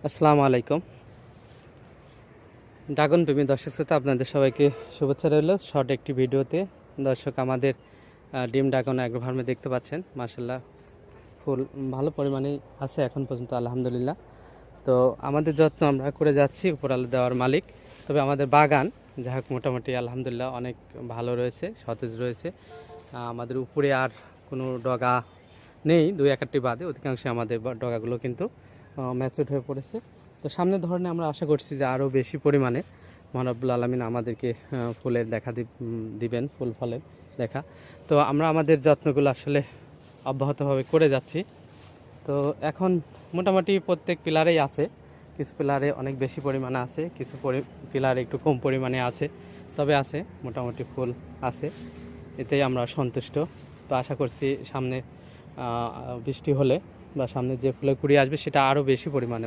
আসসালামু আলাইকুম। ড্রাগন প্রেমী দর্শক শ্রোতা, আপনাদের সবাইকে শুভেচ্ছা রইল শর্ট একটি ভিডিওতে। দর্শক, আমাদের ডিম ড্রাগন অ্যাগ্রো ফার্মে দেখতে পাচ্ছেন, মার্শাল্লাহ ফুল ভালো পরিমাণেই আছে এখন পর্যন্ত, আলহামদুলিল্লাহ। তো আমাদের যত্ন আমরা করে যাচ্ছি, উপরালা দেওয়ার মালিক। তবে আমাদের বাগান যাই হোক মোটামুটি আলহামদুলিল্লাহ অনেক ভালো রয়েছে, সতেজ রয়েছে। আমাদের উপরে আর কোনো ডগা নেই, দুই একটি বাদে, অধিকাংশ আমাদের ডগাগুলো কিন্তু ম্যাচুরড হয়ে পড়েছে। তো সামনের ধরনের আমরা আশা করছি যে আরও বেশি পরিমাণে মহান রব্বুল আলামিন আমাদেরকে ফুলের দেখা দিবেন, ফুল ফলের দেখা। তো আমরা আমাদের যত্নগুলো আসলে অব্যাহতভাবে করে যাচ্ছি। তো এখন মোটামুটি প্রত্যেক পিলারেই আছে, কিছু পিলারে অনেক বেশি পরিমাণে আছে, কিছু পিলারে একটু কম পরিমাণে আছে, তবে আছে মোটামুটি ফুল আছে, এতেই আমরা সন্তুষ্ট। তো আশা করছি সামনে বৃষ্টি হলে বা সামনে যে ফুলের কুড়ি আসবে সেটা আরও বেশি পরিমাণে